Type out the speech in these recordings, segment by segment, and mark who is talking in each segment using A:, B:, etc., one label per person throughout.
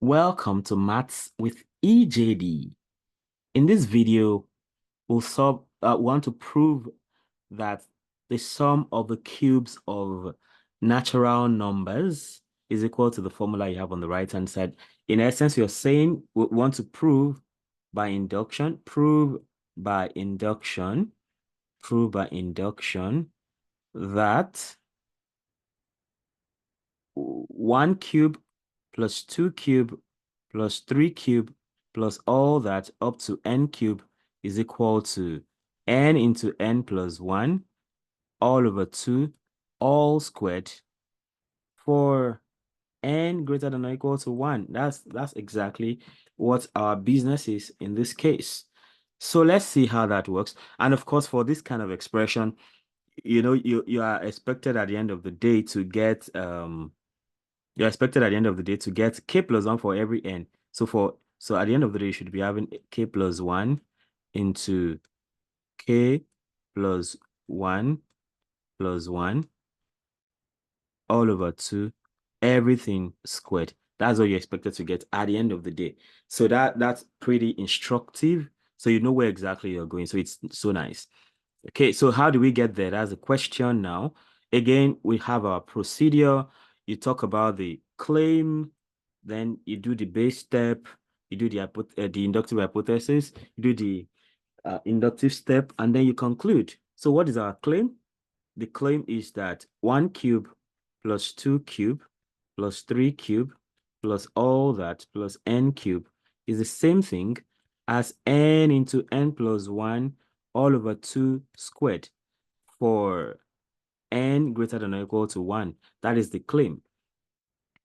A: Welcome to Maths with EJD. In this video, want to prove that the sum of the cubes of natural numbers is equal to the formula you have on the right-hand side. In essence, you're saying we want to prove by induction that 1 cube plus 2 cube plus 3 cube plus all that up to n cube is equal to n into n plus 1 all over 2 all squared for n greater than or equal to 1. That's exactly what our business is in this case. So let's see how that works. And of course, for this kind of expression, you are expected at the end of the day to get k plus 1 for every n. So at the end of the day, you should be having k plus 1 into k plus 1 plus 1 all over 2, everything squared. That's what you're expected to get at the end of the day. So that's pretty instructive. So you know where exactly you're going. So it's so nice. Okay, so how do we get there? That's the question now. Again, we have our procedure. You talk about the claim, then you do the base step, you do the inductive hypothesis, you do the inductive step, and then you conclude. So what is our claim? The claim is that 1 cube plus 2 cube plus 3 cube plus all that plus n cube is the same thing as n into n plus 1 all over 2 squared for n greater than or equal to 1. That is the claim.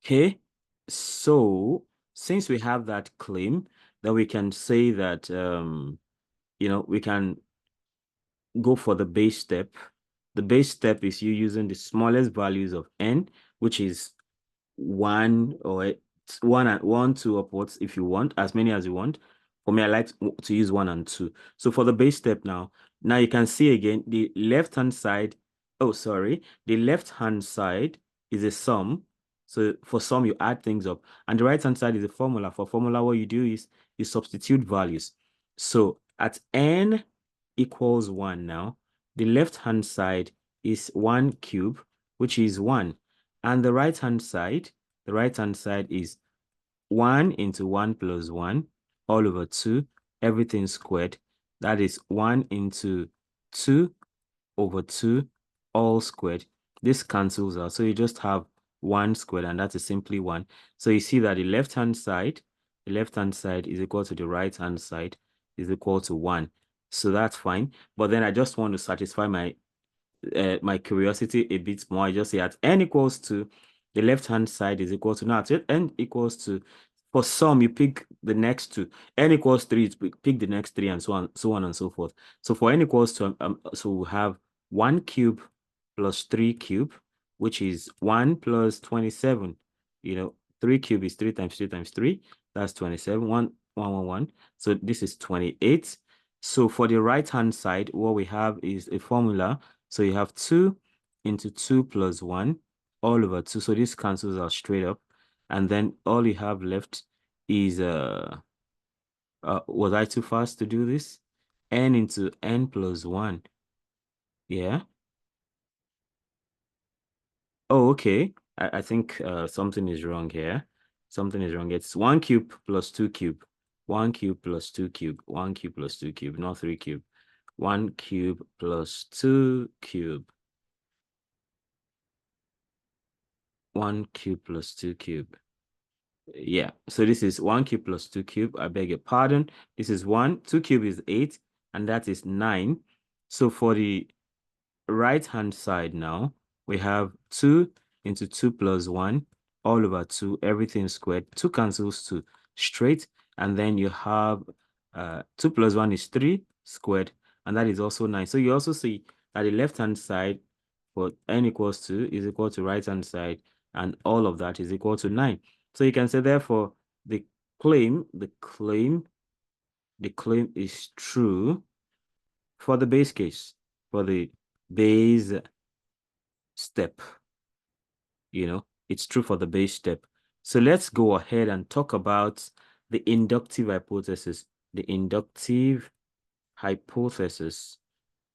A: Okay, so since we have that claim, then we can say that, we can go for the base step. The base step is you using the smallest values of n, which is 1 or 1 and 1, 2 upwards if you want, as many as you want. For me, I like to use 1 and 2. So for the base step now you can see again the left-hand side. Oh, sorry. The left-hand side is a sum. So for sum, you add things up. And the right-hand side is a formula. For formula, what you do is you substitute values. So at n equals 1 now, the left-hand side is 1 cube, which is 1. And the right-hand side is 1 into 1 plus 1 all over 2, everything squared. That is 1 into 2 over 2 all squared. This cancels out. So you just have 1 squared, and that is simply 1. So you see that the left-hand side is equal to the right-hand side is equal to 1. So that's fine. But then I just want to satisfy my curiosity a bit more. I just say at n equals to, the left-hand side is equal to, now at n equals to, for some, you pick the next two. N equals 3, you pick the next 3, and so on and so forth. So for n equals to, so we have 1 cube plus 3 cube, which is 1 plus 27. 3 cube is 3 times 3 times 3. That's 27. 1, 1, 1, 1. So this is 28. So for the right-hand side, what we have is a formula. So you have 2 into 2 plus 1 all over 2. So this cancels out straight up. And then all you have left is, was I too fast to do this? N into n plus 1. Yeah. Oh, okay. I think something is wrong here. Something is wrong. It's 1 cube plus 2 cube. 1 cube plus 2 cube. 1 cube plus 2 cube, not 3 cube. 1 cube plus 2 cube. 1 cube plus 2 cube. Yeah, so this is 1 cube plus 2 cube. I beg your pardon. This is 1. 2 cube is 8, and that is 9. So for the right-hand side now, we have 2 into 2 plus 1 all over 2, everything squared. 2 cancels 2 straight. And then you have 2 plus 1 is 3 squared, and that is also 9. So you also see that the left-hand side for n equals 2 is equal to right-hand side, and all of that is equal to 9. So you can say, therefore, the claim is true for the base case, for the base step. It's true for the base step. So let's go ahead and talk about the inductive hypothesis. The inductive hypothesis.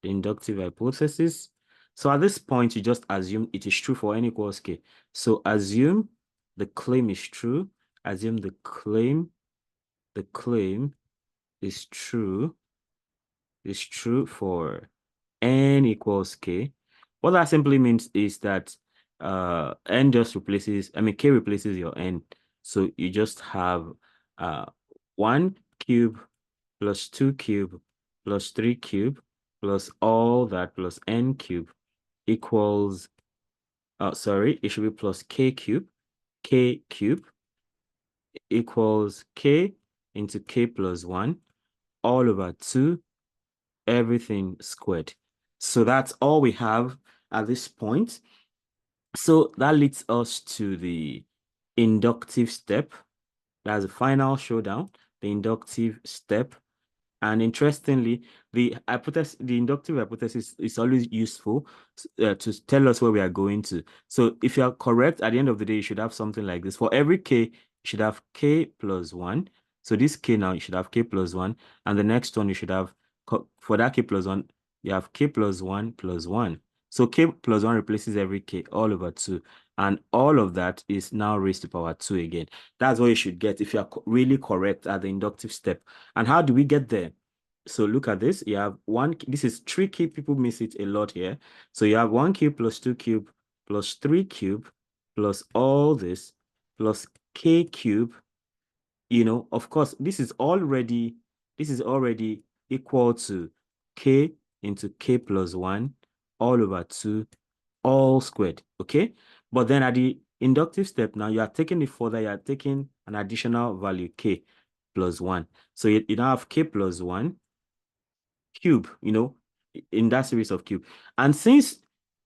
A: The inductive hypothesis. So at this point, you just assume it is true for n equals k. So assume the claim is true. Assume the claim is true for n equals k. What that simply means is that n just replaces, k replaces your n. So you just have 1 cube plus 2 cube plus 3 cube plus all that plus n cube equals, sorry, it should be plus k cube equals k into k plus 1 all over 2 everything squared. So that's all we have at this point. So that leads us to the inductive step. That's the final showdown, the inductive step. And interestingly, the inductive hypothesis is always useful to tell us where we are going to. So if you are correct, at the end of the day, you should have something like this. For every k, you should have k plus 1. So this k now, you should have k plus 1. And the next one, you should have, for that k plus 1, you have k plus 1 plus 1. So k plus 1 replaces every k all over 2. And all of that is now raised to power 2 again. That's what you should get if you are really correct at the inductive step. And how do we get there? So look at this. You have one, this is tricky. People miss it a lot here. So you have 1 cube plus 2 cube plus 3 cube plus all this plus k cube. Of course, this is already equal to k into k plus 1 all over 2 all squared. Okay. But then at the inductive step now, you are taking it further. You are taking an additional value k plus 1. So you now have k plus 1 cube, in that series of cube. And since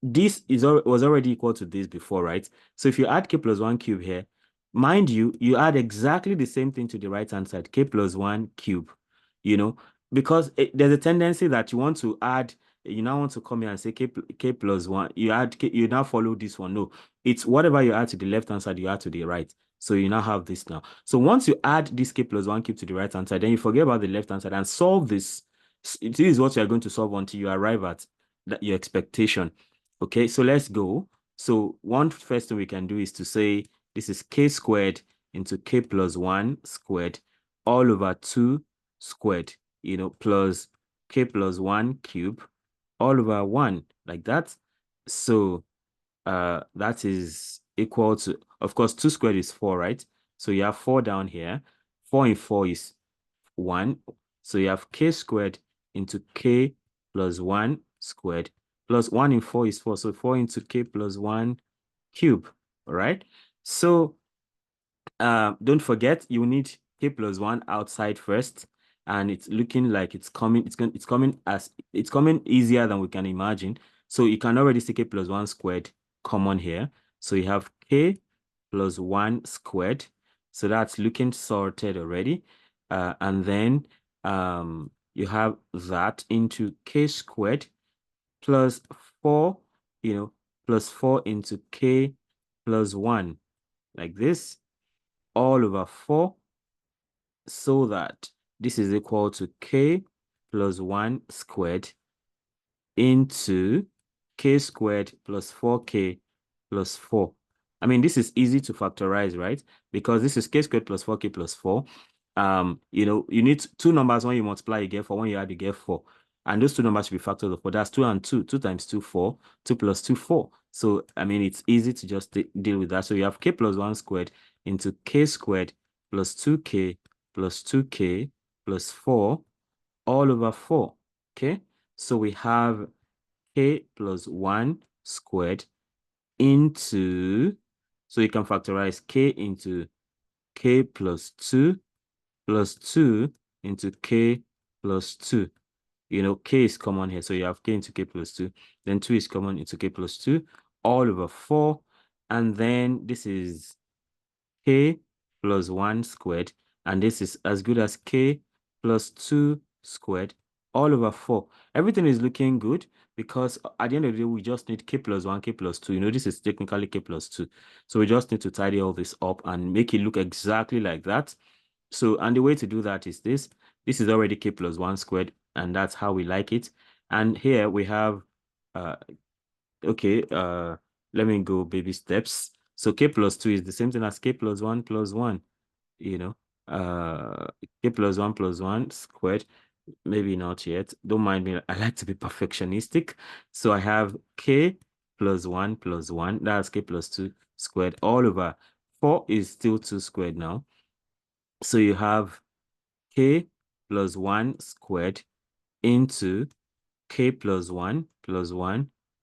A: this was already equal to this before, right? So if you add k plus 1 cube here, mind you, you add exactly the same thing to the right-hand side, k plus 1 cube, because there's a tendency that you want to add, you now want to come here and say k plus 1, you add k, you now follow this one. No, it's whatever you add to the left-hand side, you add to the right. So you now have this now. So once you add this k plus 1 cube to the right-hand side, then you forget about the left-hand side and solve this. This is what you are going to solve until you arrive at your expectation. Okay, so let's go. So one first thing we can do is to say this is k squared into k plus 1 squared all over 2 squared, plus k plus 1 cube all over 1, like that. So that is equal to, of course, 2 squared is 4, right? So you have 4 down here. 4 in 4 is 1. So you have k squared into k plus 1 squared plus 1 in 4 is 4. So 4 into k plus 1 cube. All right. So don't forget, you need k plus 1 outside first. And it's looking like it's coming easier than we can imagine. So you can already see k plus 1 squared common here. So you have k plus 1 squared. So that's looking sorted already. And then you have that into k squared plus 4, plus 4 into k plus 1, like this, all over 4, so that this is equal to k plus 1 squared into k squared plus 4k plus 4. I mean, this is easy to factorize, right? Because this is k squared plus 4k plus 4. You need two numbers. When you multiply, you get 4. When you add, you get 4. And those two numbers should be factors of 4. That's 2 and 2. 2 times 2, 4. 2 plus 2, 4. So, I mean, it's easy to just deal with that. So you have k plus 1 squared into k squared plus 2k plus 2k plus 4 all over 4. Okay? So we have k plus 1 squared into, so you can factorize k into k plus 2 into k plus 2. K is common here. So you have k into k plus 2. Then 2 is common into k plus 2 all over 4. And then this is k plus 1 squared. And this is as good as k plus 2 squared all over 4. Everything is looking good. because at the end of the day, we just need k plus 1, k plus 2. You know, this is technically k plus 2. So we just need to tidy all this up and make it look exactly like that. So, and the way to do that is this. This is already k plus 1 squared, and that's how we like it. And here we have, okay, let me go baby steps. So k plus 2 is the same thing as k plus 1 plus 1, you know, k plus 1 squared. Maybe not yet. Don't mind me. I like to be perfectionistic. So I have k plus 1 plus 1. That's k plus 2 squared all over. 4 is still 2 squared now. So you have k plus 1 squared into k plus 1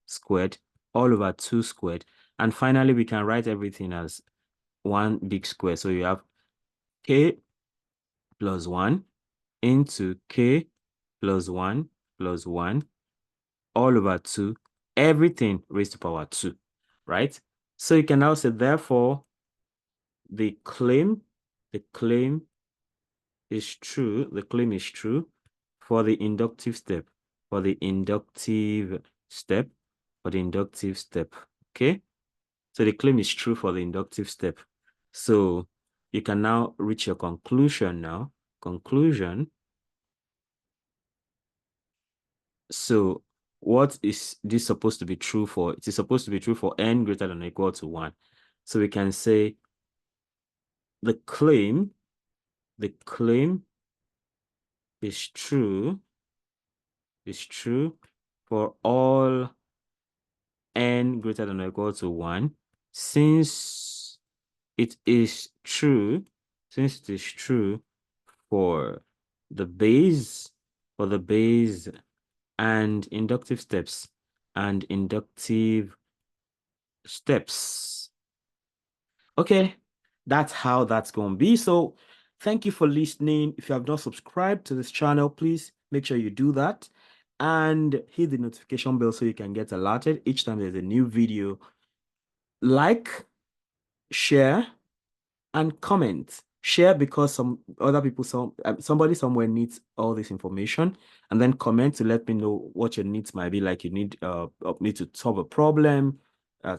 A: squared all over 2 squared. And finally, we can write everything as one big square. So you have k plus 1 into k plus 1 all over 2, everything raised to power 2, right? So you can now say, therefore, the claim is true, for the inductive step, okay? So the claim is true for the inductive step. So you can now reach your conclusion now. Conclusion. So what is this supposed to be true for? It is supposed to be true for n greater than or equal to 1. So we can say the claim is true for all n greater than or equal to 1, since it is true for the base and inductive steps Okay, that's how that's going to be. So thank you for listening. If you have not subscribed to this channel, please make sure you do that and hit the notification bell so you can get alerted each time there's a new video. Like, share, and comment. Share because some other people, somebody somewhere needs all this information, and then comment to let me know what your needs might be. Like you need me to solve a problem,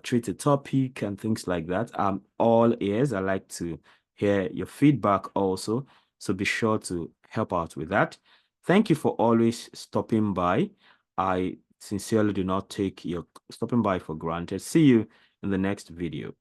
A: treat a topic, and things like that. I'm all ears. I like to hear your feedback also, so be sure to help out with that. Thank you for always stopping by. I sincerely do not take your stopping by for granted. See you in the next video.